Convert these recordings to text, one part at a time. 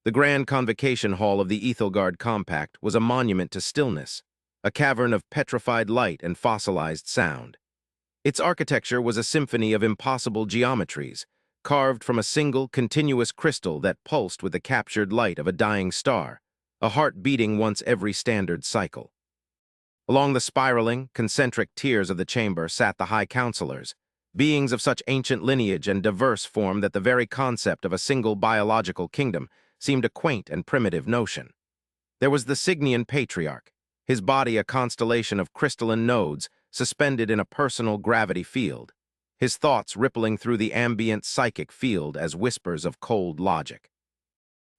The grand convocation hall of the Ethelgard Compact was a monument to stillness, a cavern of petrified light and fossilized sound. Its architecture was a symphony of impossible geometries, carved from a single, continuous crystal that pulsed with the captured light of a dying star, a heart beating once every standard cycle. Along the spiraling, concentric tiers of the chamber sat the high counselors, beings of such ancient lineage and diverse form that the very concept of a single biological kingdom seemed a quaint and primitive notion. There was the Signian patriarch, his body a constellation of crystalline nodes suspended in a personal gravity field, his thoughts rippling through the ambient psychic field as whispers of cold logic.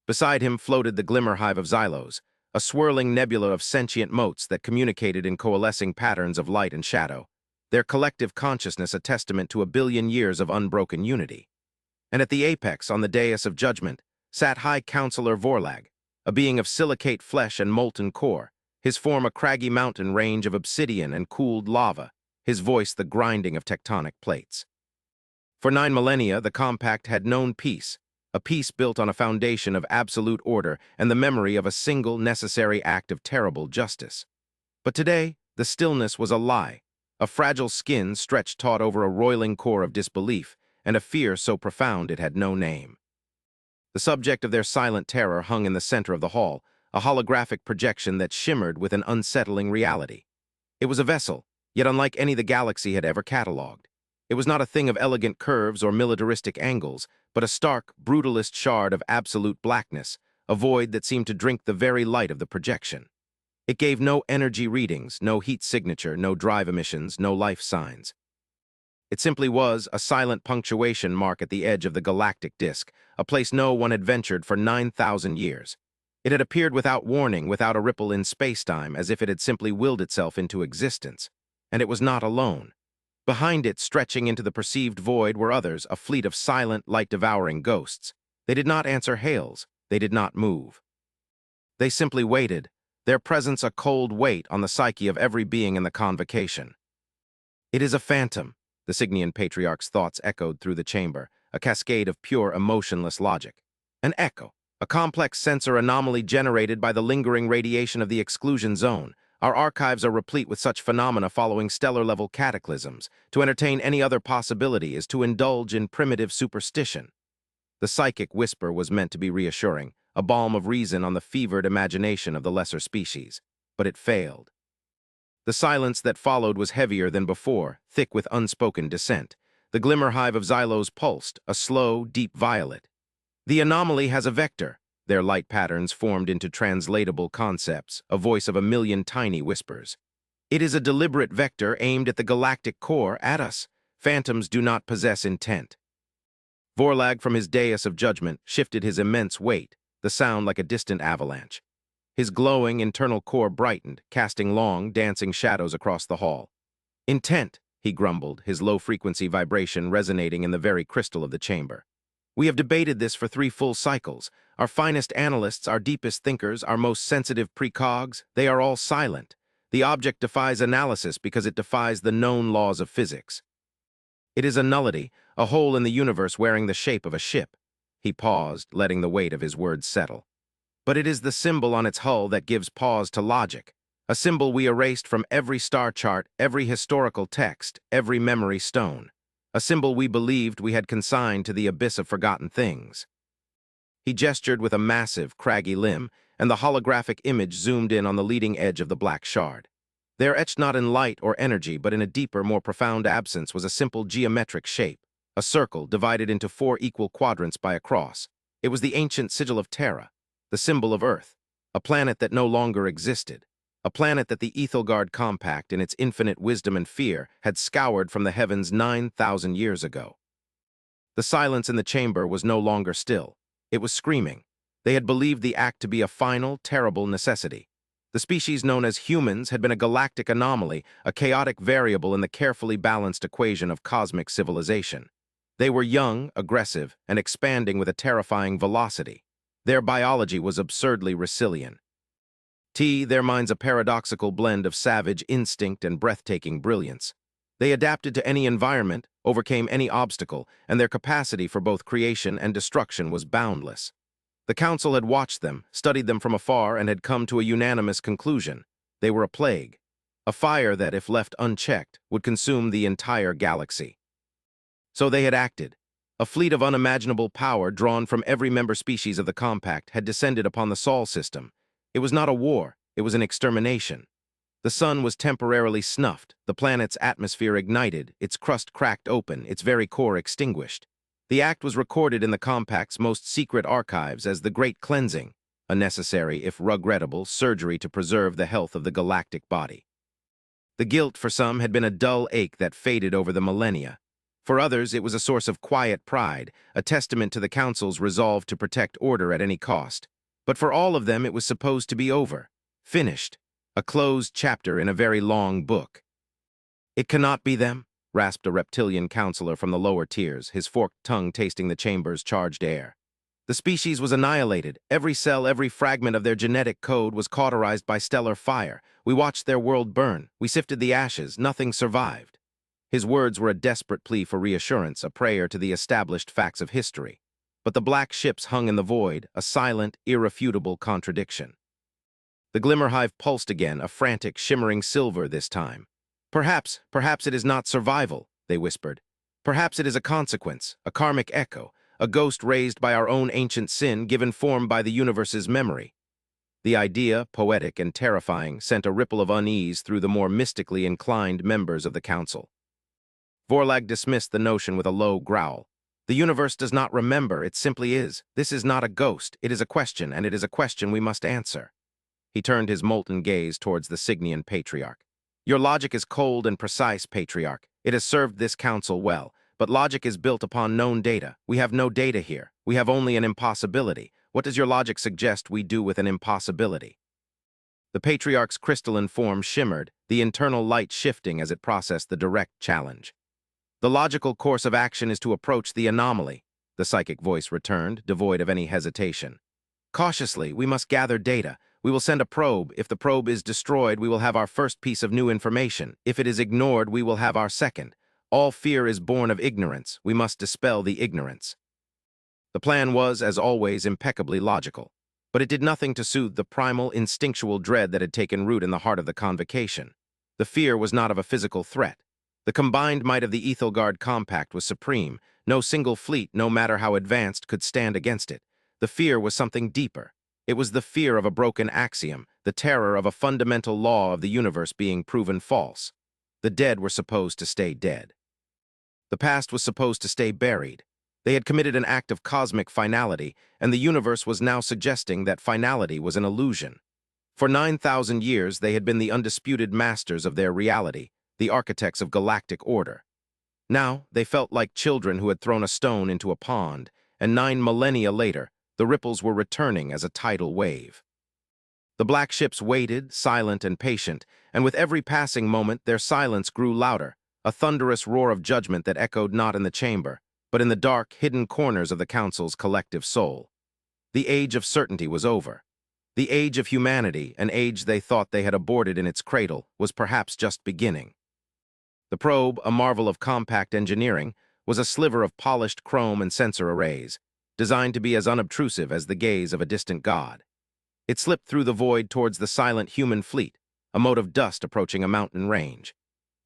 Beside him floated the glimmer hive of Xylos, a swirling nebula of sentient motes that communicated in coalescing patterns of light and shadow, their collective consciousness a testament to a billion years of unbroken unity. And at the apex, on the dais of judgment, sat High Counselor Vorlag, a being of silicate flesh and molten core, his form a craggy mountain range of obsidian and cooled lava, his voice the grinding of tectonic plates. For 9 millennia, the Compact had known peace, a peace built on a foundation of absolute order and the memory of a single necessary act of terrible justice. But today, the stillness was a lie, a fragile skin stretched taut over a roiling core of disbelief, and a fear so profound it had no name. The subject of their silent terror hung in the center of the hall, a holographic projection that shimmered with an unsettling reality. It was a vessel, yet unlike any the galaxy had ever catalogued. It was not a thing of elegant curves or militaristic angles, but a stark, brutalist shard of absolute blackness, a void that seemed to drink the very light of the projection. It gave no energy readings, no heat signature, no drive emissions, no life signs. It simply was a silent punctuation mark at the edge of the galactic disk, a place no one had ventured for 9,000 years. It had appeared without warning, without a ripple in space-time, as if it had simply willed itself into existence. And it was not alone. Behind it, stretching into the perceived void, were others, a fleet of silent, light-devouring ghosts. They did not answer hails. They did not move. They simply waited, their presence a cold weight on the psyche of every being in the convocation. It is a phantom, the Signian Patriarch's thoughts echoed through the chamber, a cascade of pure, emotionless logic. An echo, a complex sensor anomaly generated by the lingering radiation of the exclusion zone. Our archives are replete with such phenomena following stellar-level cataclysms. To entertain any other possibility is to indulge in primitive superstition. The psychic whisper was meant to be reassuring, a balm of reason on the fevered imagination of the lesser species. But it failed. The silence that followed was heavier than before, thick with unspoken dissent. The glimmer hive of Xylos pulsed, a slow, deep violet. The anomaly has a vector. Their light patterns formed into translatable concepts, a voice of a million tiny whispers. It is a deliberate vector aimed at the galactic core, at us. Phantoms do not possess intent. Vorlag, from his dais of judgment, shifted his immense weight, the sound like a distant avalanche. His glowing internal core brightened, casting long, dancing shadows across the hall. Intent, he grumbled, his low-frequency vibration resonating in the very crystal of the chamber. We have debated this for 3 full cycles. Our finest analysts, our deepest thinkers, our most sensitive precogs, they are all silent. The object defies analysis because it defies the known laws of physics. It is a nullity, a hole in the universe wearing the shape of a ship. He paused, letting the weight of his words settle. But it is the symbol on its hull that gives pause to logic, a symbol we erased from every star chart, every historical text, every memory stone. A symbol we believed we had consigned to the abyss of forgotten things. He gestured with a massive, craggy limb, and the holographic image zoomed in on the leading edge of the black shard. There, etched not in light or energy, but in a deeper, more profound absence, was a simple geometric shape, a circle divided into 4 equal quadrants by a cross. It was the ancient sigil of Terra, the symbol of Earth, a planet that no longer existed. A planet that the Ethelgard Compact, in its infinite wisdom and fear, had scoured from the heavens 9,000 years ago. The silence in the chamber was no longer still. It was screaming. They had believed the act to be a final, terrible necessity. The species known as humans had been a galactic anomaly, a chaotic variable in the carefully balanced equation of cosmic civilization. They were young, aggressive, and expanding with a terrifying velocity. Their biology was absurdly resilient. Their minds a paradoxical blend of savage instinct and breathtaking brilliance. They adapted to any environment, overcame any obstacle, and their capacity for both creation and destruction was boundless. The council had watched them, studied them from afar, and had come to a unanimous conclusion. They were a plague, a fire that, if left unchecked, would consume the entire galaxy. So they had acted. A fleet of unimaginable power, drawn from every member species of the Compact, had descended upon the Sol system. It was not a war, it was an extermination. The sun was temporarily snuffed, the planet's atmosphere ignited, its crust cracked open, its very core extinguished. The act was recorded in the Compact's most secret archives as the Great Cleansing, a necessary, if regrettable, surgery to preserve the health of the galactic body. The guilt, for some, had been a dull ache that faded over the millennia. For others, it was a source of quiet pride, a testament to the Council's resolve to protect order at any cost. But for all of them, it was supposed to be over, finished, a closed chapter in a very long book. "It cannot be them," rasped a reptilian counselor from the lower tiers, his forked tongue tasting the chamber's charged air. The species was annihilated. Every cell, every fragment of their genetic code was cauterized by stellar fire. We watched their world burn. We sifted the ashes. Nothing survived. His words were a desperate plea for reassurance, a prayer to the established facts of history. But the black ships hung in the void, a silent, irrefutable contradiction. The glimmer hive pulsed again, a frantic, shimmering silver this time. Perhaps it is not survival," they whispered. "Perhaps it is a consequence, a karmic echo, a ghost raised by our own ancient sin, given form by the universe's memory." The idea, poetic and terrifying, sent a ripple of unease through the more mystically inclined members of the council. Vorlag dismissed the notion with a low growl. "The universe does not remember, it simply is. This is not a ghost, it is a question, and it is a question we must answer." He turned his molten gaze towards the Cygnian patriarch. "Your logic is cold and precise, patriarch. It has served this council well, but logic is built upon known data. We have no data here. We have only an impossibility. What does your logic suggest we do with an impossibility?" The patriarch's crystalline form shimmered, the internal light shifting as it processed the direct challenge. "The logical course of action is to approach the anomaly," the psychic voice returned, devoid of any hesitation. "Cautiously, we must gather data. We will send a probe. If the probe is destroyed, we will have our first piece of new information. If it is ignored, we will have our second. All fear is born of ignorance. We must dispel the ignorance." The plan was, as always, impeccably logical. But it did nothing to soothe the primal, instinctual dread that had taken root in the heart of the convocation. The fear was not of a physical threat. The combined might of the Ethelgard Compact was supreme. No single fleet, no matter how advanced, could stand against it. The fear was something deeper. It was the fear of a broken axiom, the terror of a fundamental law of the universe being proven false. The dead were supposed to stay dead. The past was supposed to stay buried. They had committed an act of cosmic finality, and the universe was now suggesting that finality was an illusion. For 9,000 years, they had been the undisputed masters of their reality, the architects of galactic order. Now, they felt like children who had thrown a stone into a pond, and 9 millennia later, the ripples were returning as a tidal wave. The black ships waited, silent and patient, and with every passing moment, their silence grew louder, a thunderous roar of judgment that echoed not in the chamber, but in the dark, hidden corners of the Council's collective soul. The age of certainty was over. The age of humanity, an age they thought they had aborted in its cradle, was perhaps just beginning. The probe, a marvel of compact engineering, was a sliver of polished chrome and sensor arrays, designed to be as unobtrusive as the gaze of a distant god. It slipped through the void towards the silent human fleet, a mote of dust approaching a mountain range.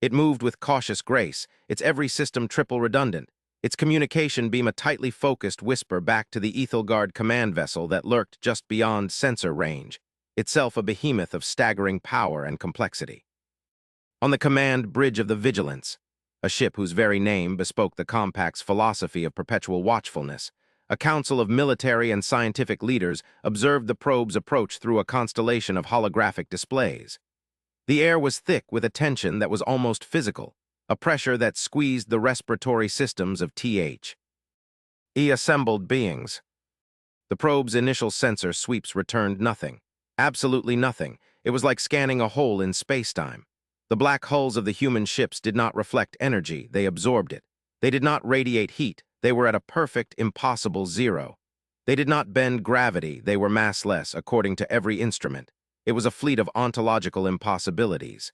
It moved with cautious grace, its every system triple redundant, its communication beam a tightly focused whisper back to the Ethelgard command vessel that lurked just beyond sensor range, itself a behemoth of staggering power and complexity. On the command bridge of the Vigilance, a ship whose very name bespoke the Compact's philosophy of perpetual watchfulness, a council of military and scientific leaders observed the probe's approach through a constellation of holographic displays. The air was thick with a tension that was almost physical, a pressure that squeezed the respiratory systems of assembled beings. The probe's initial sensor sweeps returned nothing. Absolutely nothing. It was like scanning a hole in spacetime. The black hulls of the human ships did not reflect energy, they absorbed it. They did not radiate heat, they were at a perfect, impossible zero. They did not bend gravity, they were massless according to every instrument. It was a fleet of ontological impossibilities.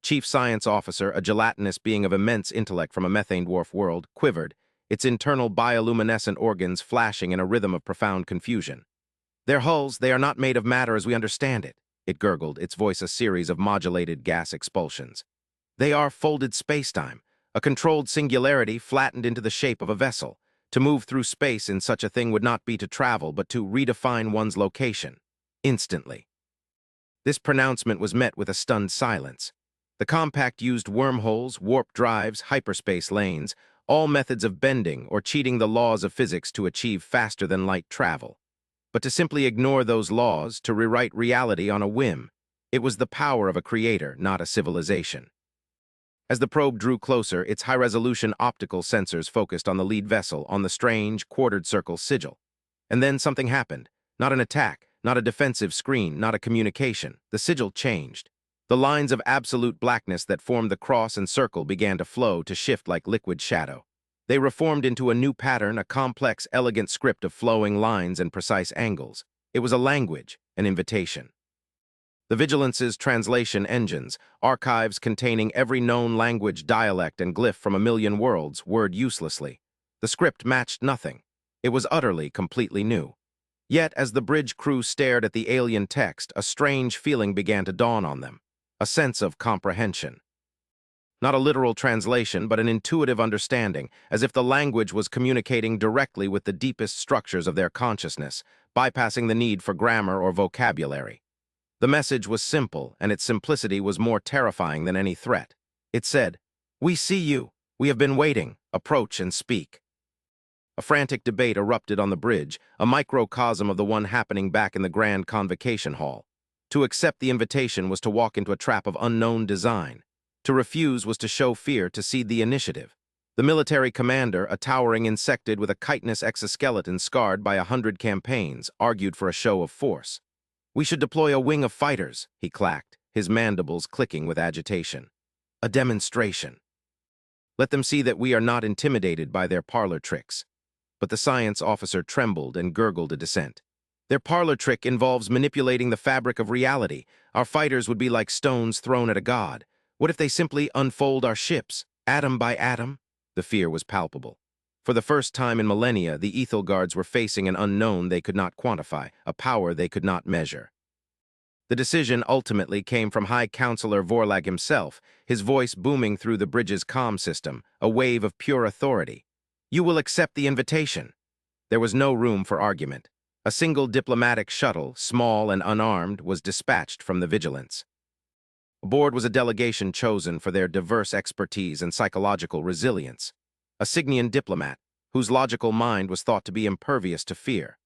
Chief Science Officer, a gelatinous being of immense intellect from a methane dwarf world, quivered, its internal bioluminescent organs flashing in a rhythm of profound confusion. "Their hulls, they are not made of matter as we understand it," it gurgled, its voice a series of modulated gas expulsions. "They are folded spacetime, a controlled singularity flattened into the shape of a vessel. To move through space in such a thing would not be to travel, but to redefine one's location. Instantly." This pronouncement was met with a stunned silence. The compact used wormholes, warp drives, hyperspace lanes, all methods of bending or cheating the laws of physics to achieve faster-than-light travel. But to simply ignore those laws, to rewrite reality on a whim, it was the power of a creator, not a civilization. As the probe drew closer, its high-resolution optical sensors focused on the lead vessel, on the strange, quartered circle sigil. And then something happened. Not an attack, not a defensive screen, not a communication. The sigil changed. The lines of absolute blackness that formed the cross and circle began to flow, to shift like liquid shadow. They reformed into a new pattern, a complex, elegant script of flowing lines and precise angles. It was a language, an invitation. The Vigilance's translation engines, archives containing every known language, dialect, and glyph from a million worlds, whirred uselessly. The script matched nothing. It was utterly, completely new. Yet, as the bridge crew stared at the alien text, a strange feeling began to dawn on them. A sense of comprehension. Not a literal translation, but an intuitive understanding, as if the language was communicating directly with the deepest structures of their consciousness, bypassing the need for grammar or vocabulary. The message was simple, and its simplicity was more terrifying than any threat. It said, "We see you. We have been waiting. Approach and speak." A frantic debate erupted on the bridge, a microcosm of the one happening back in the grand convocation hall. To accept the invitation was to walk into a trap of unknown design. To refuse was to show fear, to cede the initiative. The military commander, a towering insectoid with a chitinous exoskeleton scarred by 100 campaigns, argued for a show of force. "We should deploy a wing of fighters," he clacked, his mandibles clicking with agitation. "A demonstration. Let them see that we are not intimidated by their parlor tricks." But the science officer trembled and gurgled a dissent. "Their parlor trick involves manipulating the fabric of reality. Our fighters would be like stones thrown at a god. What if they simply unfold our ships, atom by atom?" The fear was palpable. For the first time in millennia, the Ethelguards were facing an unknown they could not quantify, a power they could not measure. The decision ultimately came from High Counselor Vorlag himself, his voice booming through the bridge's comm system, a wave of pure authority. "You will accept the invitation." There was no room for argument. A single diplomatic shuttle, small and unarmed, was dispatched from the Vigilance. Aboard was a delegation chosen for their diverse expertise and psychological resilience. A Cygnian diplomat, whose logical mind was thought to be impervious to fear.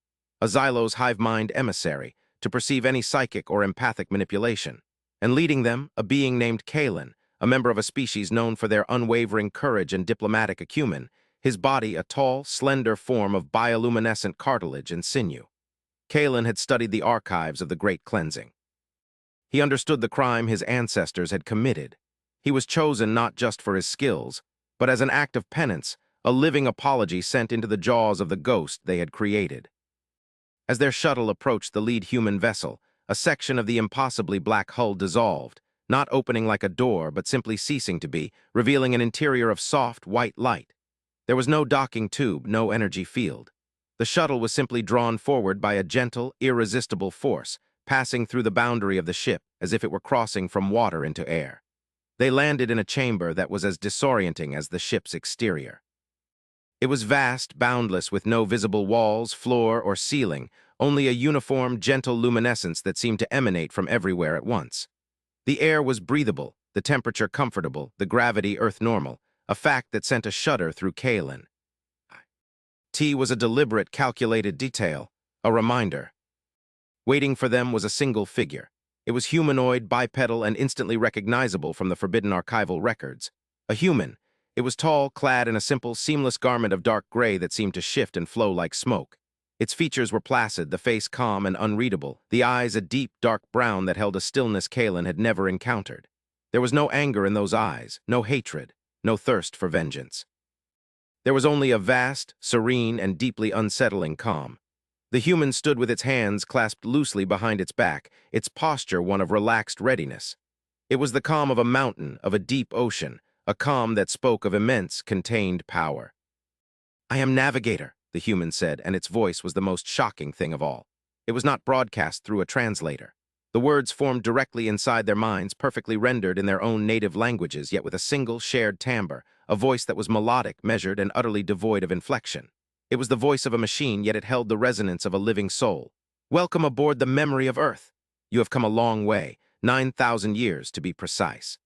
A Xylo's hive-mind emissary, to perceive any psychic or empathic manipulation. And leading them, a being named Kalen, a member of a species known for their unwavering courage and diplomatic acumen, his body a tall, slender form of bioluminescent cartilage and sinew. Kalen had studied the archives of the Great Cleansing. He understood the crime his ancestors had committed. He was chosen not just for his skills, but as an act of penance, a living apology sent into the jaws of the ghost they had created. As their shuttle approached the lead human vessel, a section of the impossibly black hull dissolved, not opening like a door, but simply ceasing to be, revealing an interior of soft, white light. There was no docking tube, no energy field. The shuttle was simply drawn forward by a gentle, irresistible force, passing through the boundary of the ship as if it were crossing from water into air. They landed in a chamber that was as disorienting as the ship's exterior. It was vast, boundless, with no visible walls, floor, or ceiling, only a uniform, gentle luminescence that seemed to emanate from everywhere at once. The air was breathable, the temperature comfortable, the gravity Earth-normal, a fact that sent a shudder through Kalen. T was a deliberate, calculated detail, a reminder. Waiting for them was a single figure. It was humanoid, bipedal, and instantly recognizable from the forbidden archival records. A human. It was tall, clad in a simple, seamless garment of dark gray that seemed to shift and flow like smoke. Its features were placid, the face calm and unreadable, the eyes a deep, dark brown that held a stillness Kalen had never encountered. There was no anger in those eyes, no hatred, no thirst for vengeance. There was only a vast, serene, and deeply unsettling calm. The human stood with its hands clasped loosely behind its back, its posture one of relaxed readiness. It was the calm of a mountain, of a deep ocean, a calm that spoke of immense, contained power. "I am Navigator," the human said, and its voice was the most shocking thing of all. It was not broadcast through a translator. The words formed directly inside their minds, perfectly rendered in their own native languages, yet with a single shared timbre, a voice that was melodic, measured, and utterly devoid of inflection. It was the voice of a machine, yet it held the resonance of a living soul. "Welcome aboard the memory of Earth. You have come a long way, 9,000 years to be precise."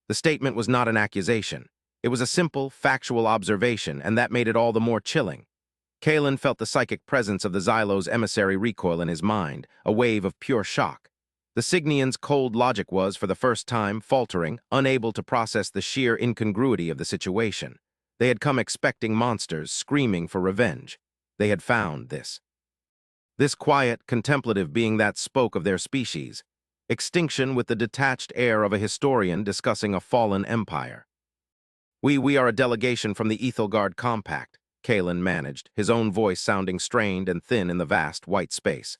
The statement was not an accusation. It was a simple, factual observation, and that made it all the more chilling. Kalen felt the psychic presence of the Xylo's emissary recoil in his mind, a wave of pure shock. The Signian's cold logic was, for the first time, faltering, unable to process the sheer incongruity of the situation. They had come expecting monsters, screaming for revenge. They had found this quiet, contemplative being that spoke of their species. Extinction with the detached air of a historian discussing a fallen empire. We are a delegation from the Ethelgard Compact," Kalen managed, his own voice sounding strained and thin in the vast white space.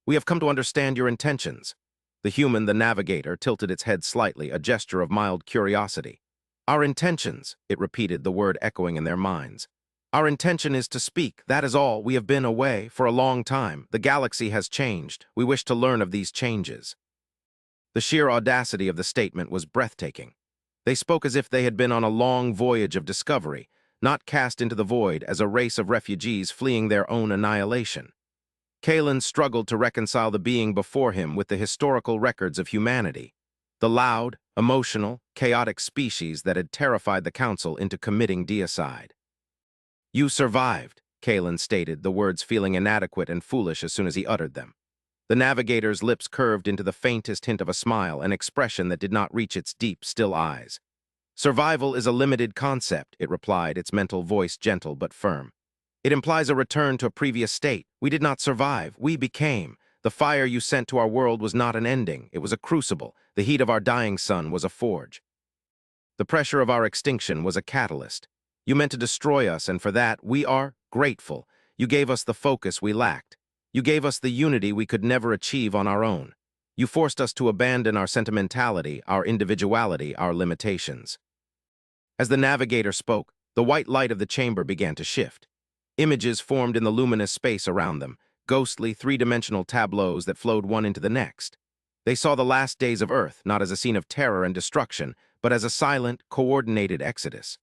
"We have come to understand your intentions." The human, the navigator, tilted its head slightly, a gesture of mild curiosity. "Our intentions," it repeated, the word echoing in their minds. "Our intention is to speak, that is all. We have been away for a long time. The galaxy has changed. We wish to learn of these changes." The sheer audacity of the statement was breathtaking. They spoke as if they had been on a long voyage of discovery, not cast into the void as a race of refugees fleeing their own annihilation. Kalen struggled to reconcile the being before him with the historical records of humanity, the loud, emotional, chaotic species that had terrified the Council into committing deicide. "You survived," Kalen stated, the words feeling inadequate and foolish as soon as he uttered them. The navigator's lips curved into the faintest hint of a smile, an expression that did not reach its deep, still eyes. "Survival is a limited concept," it replied, its mental voice gentle but firm. "It implies a return to a previous state. We did not survive. We became. The fire you sent to our world was not an ending. It was a crucible. The heat of our dying sun was a forge. The pressure of our extinction was a catalyst. You meant to destroy us, and for that, we are grateful. You gave us the focus we lacked. You gave us the unity we could never achieve on our own. You forced us to abandon our sentimentality, our individuality, our limitations." As the navigator spoke, the white light of the chamber began to shift. Images formed in the luminous space around them, ghostly, three-dimensional tableaus that flowed one into the next. They saw the last days of Earth, not as a scene of terror and destruction, but as a silent, coordinated exodus.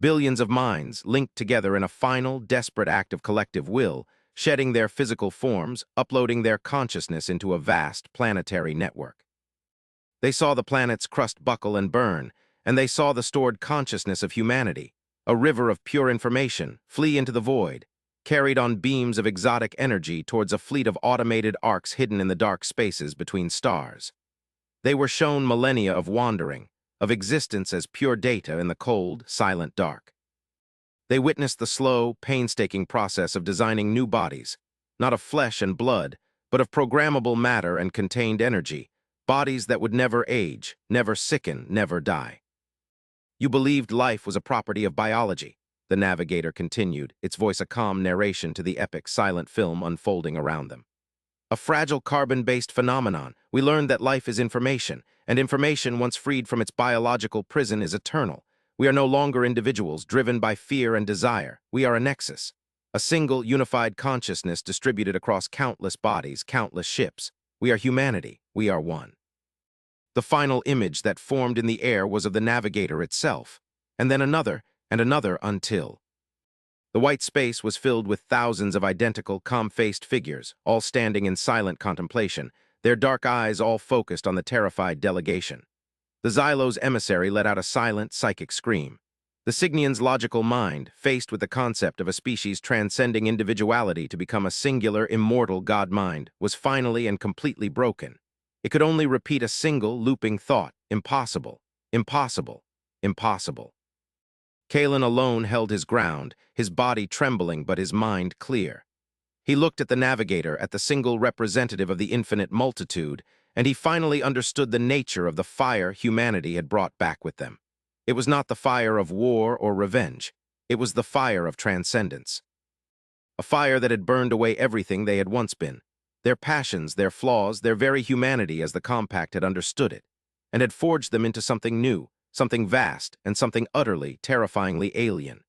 Billions of minds linked together in a final, desperate act of collective will, shedding their physical forms, uploading their consciousness into a vast planetary network. They saw the planet's crust buckle and burn, and they saw the stored consciousness of humanity, a river of pure information, flee into the void, carried on beams of exotic energy towards a fleet of automated arcs hidden in the dark spaces between stars. They were shown millennia of wandering, of existence as pure data in the cold, silent dark. They witnessed the slow, painstaking process of designing new bodies, not of flesh and blood, but of programmable matter and contained energy, bodies that would never age, never sicken, never die. "You believed life was a property of biology," the navigator continued, its voice a calm narration to the epic silent film unfolding around them. "A fragile carbon-based phenomenon. We learned that life is information, and information, once freed from its biological prison, is eternal. We are no longer individuals driven by fear and desire. We are a nexus, a single, unified consciousness distributed across countless bodies, countless ships. We are humanity. We are one." The final image that formed in the air was of the navigator itself, and then another and another until the white space was filled with thousands of identical, calm-faced figures, all standing in silent contemplation, their dark eyes all focused on the terrified delegation. The Xylo's emissary let out a silent, psychic scream. The Signian's logical mind, faced with the concept of a species transcending individuality to become a singular, immortal god mind, was finally and completely broken. It could only repeat a single, looping thought: impossible, impossible, impossible. Kalen alone held his ground, his body trembling but his mind clear. He looked at the navigator, at the single representative of the infinite multitude, and he finally understood the nature of the fire humanity had brought back with them. It was not the fire of war or revenge. It was the fire of transcendence. A fire that had burned away everything they had once been, their passions, their flaws, their very humanity as the Compact had understood it, and had forged them into something new, something vast, and something utterly, terrifyingly alien.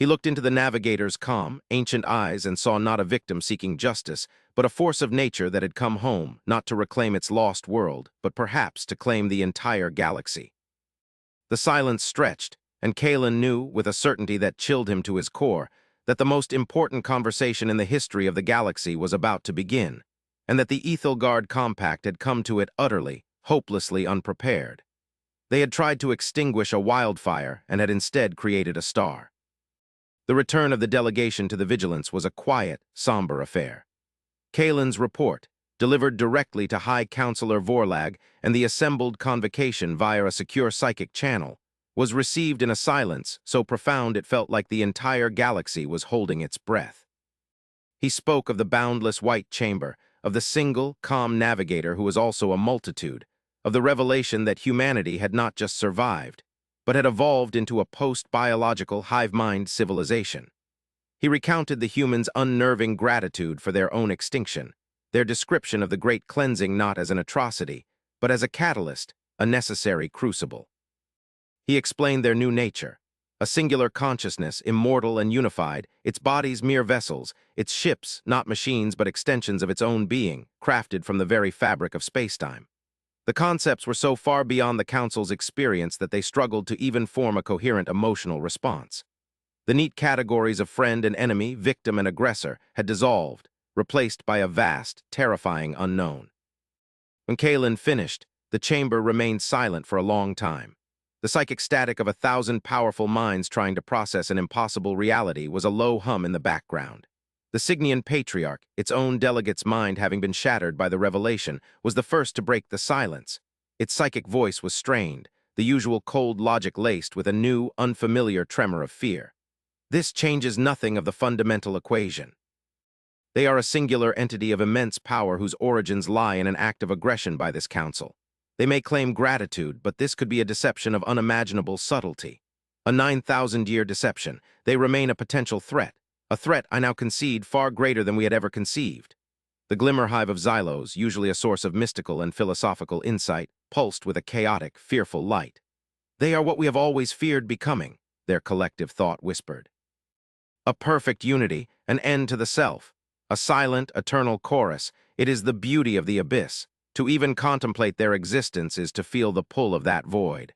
He looked into the navigator's calm, ancient eyes and saw not a victim seeking justice, but a force of nature that had come home, not to reclaim its lost world, but perhaps to claim the entire galaxy. The silence stretched, and Kalen knew, with a certainty that chilled him to his core, that the most important conversation in the history of the galaxy was about to begin, and that the Ethelgard Compact had come to it utterly, hopelessly unprepared. They had tried to extinguish a wildfire and had instead created a star. The return of the delegation to the Vigilance was a quiet, somber affair. Kalen's report, delivered directly to High Counselor Vorlag and the assembled convocation via a secure psychic channel, was received in a silence so profound it felt like the entire galaxy was holding its breath. He spoke of the boundless white chamber, of the single, calm navigator who was also a multitude, of the revelation that humanity had not just survived, but had evolved into a post-biological hive-mind civilization. He recounted the humans' unnerving gratitude for their own extinction, their description of the great cleansing not as an atrocity, but as a catalyst, a necessary crucible. He explained their new nature, a singular consciousness, immortal and unified, its bodies mere vessels, its ships not machines but extensions of its own being, crafted from the very fabric of spacetime. The concepts were so far beyond the Council's experience that they struggled to even form a coherent emotional response. The neat categories of friend and enemy, victim and aggressor had dissolved, replaced by a vast, terrifying unknown. When Kalen finished, the chamber remained silent for a long time. The psychic static of 1,000 powerful minds trying to process an impossible reality was a low hum in the background. The Signian Patriarch, its own delegate's mind having been shattered by the revelation, was the first to break the silence. Its psychic voice was strained, the usual cold logic laced with a new, unfamiliar tremor of fear. This changes nothing of the fundamental equation. They are a singular entity of immense power whose origins lie in an act of aggression by this council. They may claim gratitude, but this could be a deception of unimaginable subtlety. A 9,000-year deception. They remain a potential threat. A threat, I now concede, far greater than we had ever conceived. The glimmer hive of Xylos, usually a source of mystical and philosophical insight, pulsed with a chaotic, fearful light. They are what we have always feared becoming, their collective thought whispered. A perfect unity, an end to the self. A silent, eternal chorus. It is the beauty of the abyss. To even contemplate their existence is to feel the pull of that void.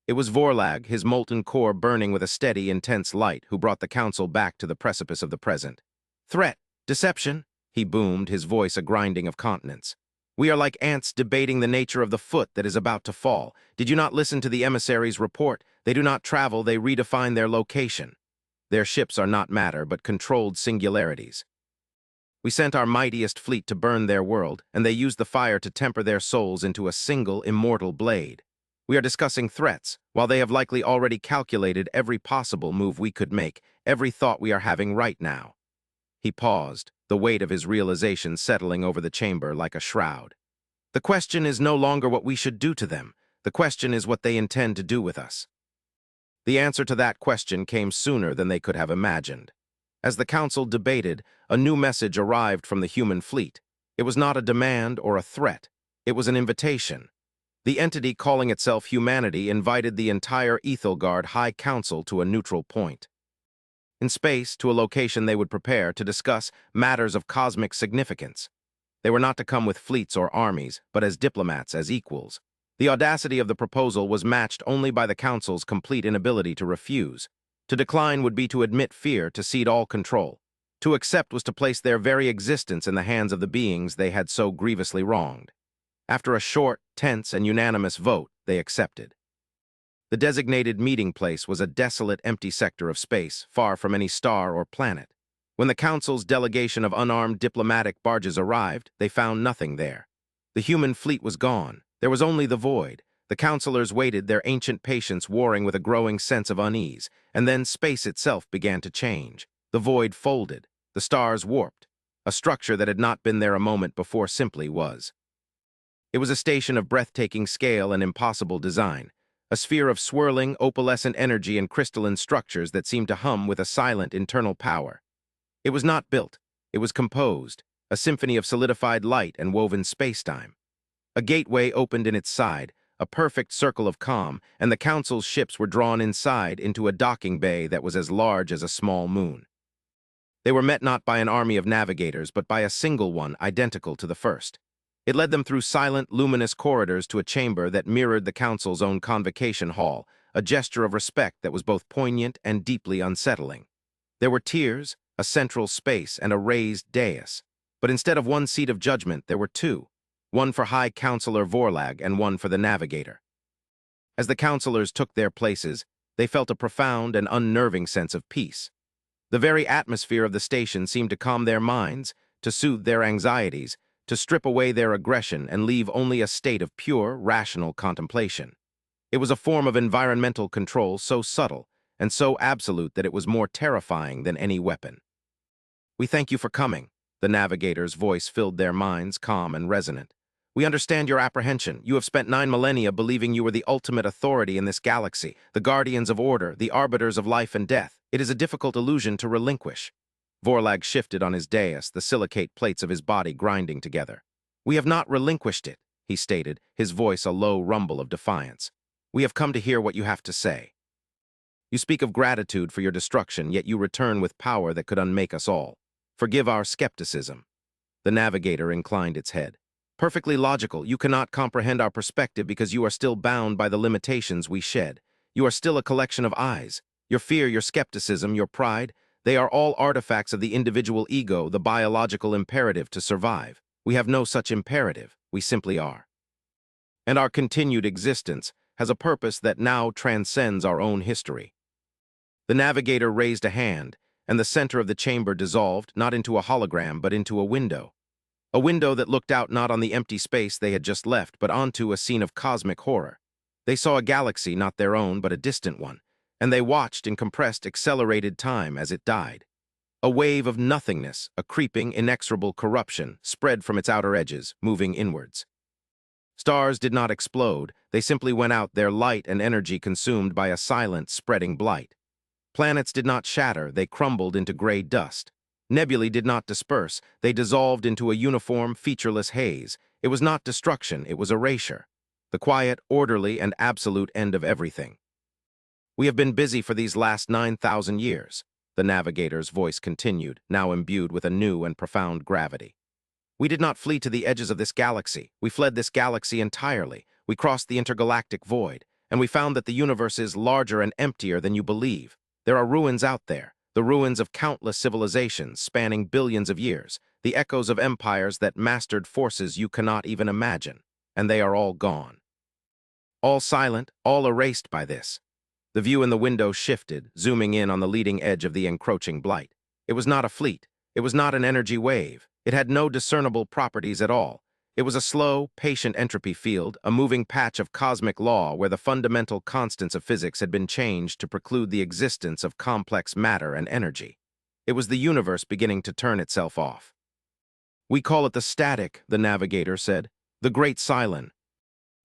It was Vorlag, his molten core burning with a steady, intense light, who brought the council back to the precipice of the present. Threat, deception, he boomed, his voice a grinding of consonants. We are like ants debating the nature of the foot that is about to fall. Did you not listen to the emissary's report? They do not travel, they redefine their location. Their ships are not matter, but controlled singularities. We sent our mightiest fleet to burn their world, and they used the fire to temper their souls into a single, immortal blade. We are discussing threats, while they have likely already calculated every possible move we could make, every thought we are having right now. He paused, the weight of his realization settling over the chamber like a shroud. The question is no longer what we should do to them. The question is what they intend to do with us. The answer to that question came sooner than they could have imagined. As the council debated, a new message arrived from the human fleet. It was not a demand or a threat. It was an invitation. The entity calling itself humanity invited the entire Ethelgard High Council to a neutral point. In space, to a location they would prepare to discuss matters of cosmic significance. They were not to come with fleets or armies, but as diplomats, as equals. The audacity of the proposal was matched only by the Council's complete inability to refuse. To decline would be to admit fear, to cede all control. To accept was to place their very existence in the hands of the beings they had so grievously wronged. After a short, tense, and unanimous vote, they accepted. The designated meeting place was a desolate, empty sector of space, far from any star or planet. When the Council's delegation of unarmed diplomatic barges arrived, they found nothing there. The human fleet was gone. There was only the void. The counselors waited, their ancient patience warring with a growing sense of unease, and then space itself began to change. The void folded, the stars warped. A structure that had not been there a moment before simply was. It was a station of breathtaking scale and impossible design, a sphere of swirling, opalescent energy and crystalline structures that seemed to hum with a silent internal power. It was not built, it was composed, a symphony of solidified light and woven spacetime. A gateway opened in its side, a perfect circle of calm, and the council's ships were drawn inside into a docking bay that was as large as a small moon. They were met not by an army of navigators, but by a single one identical to the first. It led them through silent, luminous corridors to a chamber that mirrored the council's own convocation hall, a gesture of respect that was both poignant and deeply unsettling. There were tiers, a central space, and a raised dais. But instead of one seat of judgment, there were two, one for High Counselor Vorlag and one for the navigator. As the counselors took their places, they felt a profound and unnerving sense of peace. The very atmosphere of the station seemed to calm their minds, to soothe their anxieties, to strip away their aggression and leave only a state of pure, rational contemplation. It was a form of environmental control so subtle and so absolute that it was more terrifying than any weapon. "We thank you for coming." The navigator's voice filled their minds, calm and resonant. "We understand your apprehension. You have spent 9 millennia believing you were the ultimate authority in this galaxy, the guardians of order, the arbiters of life and death. It is a difficult illusion to relinquish." Vorlag shifted on his dais, the silicate plates of his body grinding together. "We have not relinquished it," he stated, his voice a low rumble of defiance. "We have come to hear what you have to say. You speak of gratitude for your destruction, yet you return with power that could unmake us all. Forgive our skepticism." The navigator inclined its head. "Perfectly logical. You cannot comprehend our perspective because you are still bound by the limitations we shed. You are still a collection of eyes. Your fear, your skepticism, your pride, they are all artifacts of the individual ego, the biological imperative to survive. We have no such imperative. We simply are. And our continued existence has a purpose that now transcends our own history." The navigator raised a hand, and the center of the chamber dissolved, not into a hologram, but into a window. A window that looked out not on the empty space they had just left, but onto a scene of cosmic horror. They saw a galaxy, not their own, but a distant one, and they watched in compressed, accelerated time as it died. A wave of nothingness, a creeping, inexorable corruption, spread from its outer edges, moving inwards. Stars did not explode, they simply went out, their light and energy consumed by a silent, spreading blight. Planets did not shatter, they crumbled into gray dust. Nebulae did not disperse, they dissolved into a uniform, featureless haze. It was not destruction, it was erasure. The quiet, orderly, and absolute end of everything. "We have been busy for these last 9,000 years, the navigator's voice continued, now imbued with a new and profound gravity. "We did not flee to the edges of this galaxy. We fled this galaxy entirely. We crossed the intergalactic void, and we found that the universe is larger and emptier than you believe. There are ruins out there, the ruins of countless civilizations spanning billions of years, the echoes of empires that mastered forces you cannot even imagine, and they are all gone. All silent, all erased by this." The view in the window shifted, zooming in on the leading edge of the encroaching blight. It was not a fleet. It was not an energy wave. It had no discernible properties at all. It was a slow, patient entropy field, a moving patch of cosmic law where the fundamental constants of physics had been changed to preclude the existence of complex matter and energy. It was the universe beginning to turn itself off. "We call it the static," the navigator said. "The great silence.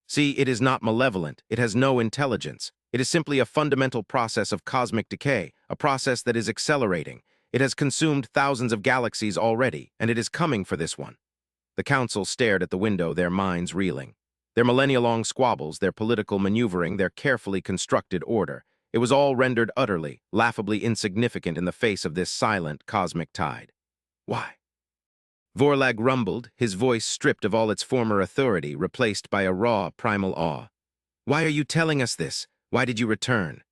See, it is not malevolent. It has no intelligence. It is simply a fundamental process of cosmic decay, a process that is accelerating. It has consumed thousands of galaxies already, and it is coming for this one." The council stared at the window, their minds reeling. Their millennia-long squabbles, their political maneuvering, their carefully constructed order, it was all rendered utterly, laughably insignificant in the face of this silent cosmic tide. "Why?" Vorlag rumbled, his voice stripped of all its former authority, replaced by a raw, primal awe. "Why are you telling us this? Why did you return?"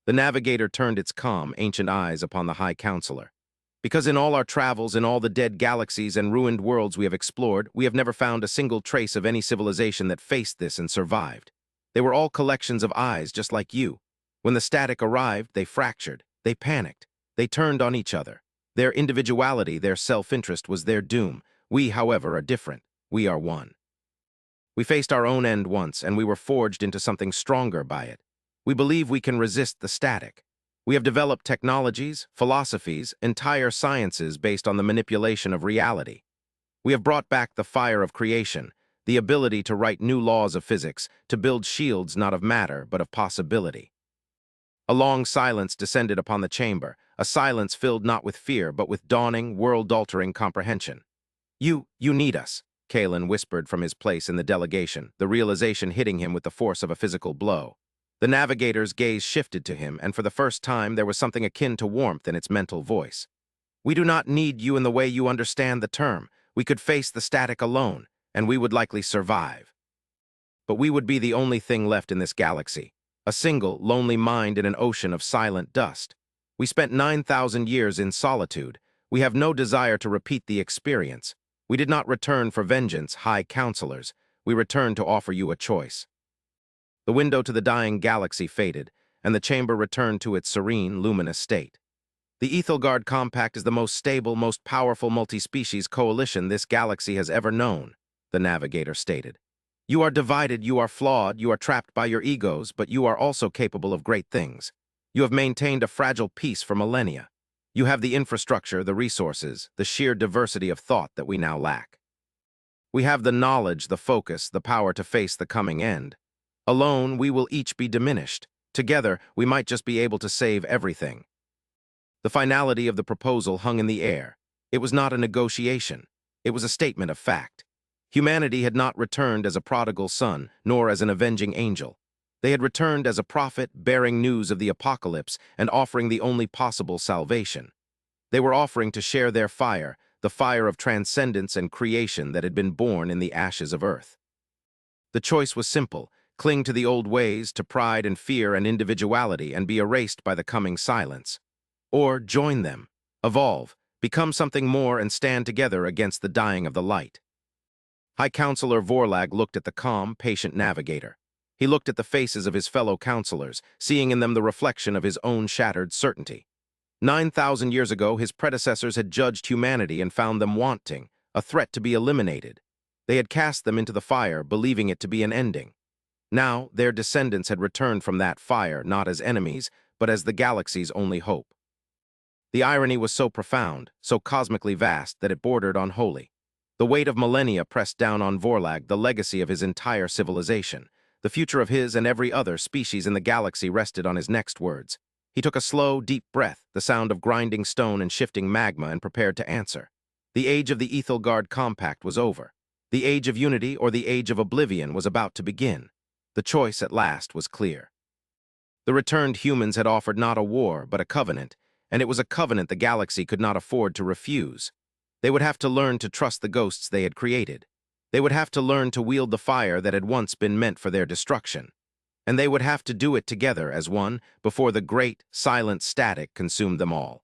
The navigator turned its calm, ancient eyes upon the High Counselor. "Because in all our travels, in all the dead galaxies and ruined worlds we have explored, we have never found a single trace of any civilization that faced this and survived. They were all collections of eyes, just like you. When the static arrived, they fractured, they panicked, they turned on each other. Their individuality, their self-interest was their doom. We, however, are different. We are one. We faced our own end once, and we were forged into something stronger by it. We believe we can resist the static. We have developed technologies, philosophies, entire sciences based on the manipulation of reality. We have brought back the fire of creation, the ability to write new laws of physics, to build shields not of matter, but of possibility." A long silence descended upon the chamber, a silence filled not with fear, but with dawning, world-altering comprehension. You need us." Kalen whispered from his place in the delegation, the realization hitting him with the force of a physical blow. The navigator's gaze shifted to him, and for the first time there was something akin to warmth in its mental voice. "We do not need you in the way you understand the term. We could face the static alone, and we would likely survive. But we would be the only thing left in this galaxy, a single, lonely mind in an ocean of silent dust. We spent 9,000 years in solitude. We have no desire to repeat the experience. We did not return for vengeance, high counselors. We returned to offer you a choice." The window to the dying galaxy faded, and the chamber returned to its serene, luminous state. "The Ethelgard Compact is the most stable, most powerful multi-species coalition this galaxy has ever known," the navigator stated. "You are divided, you are flawed, you are trapped by your egos, but you are also capable of great things. You have maintained a fragile peace for millennia. You have the infrastructure, the resources, the sheer diversity of thought that we now lack. We have the knowledge, the focus, the power to face the coming end. Alone, we will each be diminished. Together, we might just be able to save everything." The finality of the proposal hung in the air. It was not a negotiation. It was a statement of fact. Humanity had not returned as a prodigal son, nor as an avenging angel. They had returned as a prophet, bearing news of the apocalypse and offering the only possible salvation. They were offering to share their fire, the fire of transcendence and creation that had been born in the ashes of Earth. The choice was simple: cling to the old ways, to pride and fear and individuality, and be erased by the coming silence. Or join them, evolve, become something more, and stand together against the dying of the light. High Counselor Vorlag looked at the calm, patient navigator. He looked at the faces of his fellow counselors, seeing in them the reflection of his own shattered certainty. 9,000 years ago, his predecessors had judged humanity and found them wanting, a threat to be eliminated. They had cast them into the fire, believing it to be an ending. Now, their descendants had returned from that fire, not as enemies, but as the galaxy's only hope. The irony was so profound, so cosmically vast, that it bordered on holy. The weight of millennia pressed down on Vorlag, the legacy of his entire civilization. The future of his and every other species in the galaxy rested on his next words. He took a slow, deep breath, the sound of grinding stone and shifting magma, and prepared to answer. The age of the Ethelgard Compact was over. The age of unity, or the age of oblivion, was about to begin. The choice at last was clear. The returned humans had offered not a war, but a covenant, and it was a covenant the galaxy could not afford to refuse. They would have to learn to trust the ghosts they had created. They would have to learn to wield the fire that had once been meant for their destruction. And they would have to do it together as one before the great, silent static consumed them all.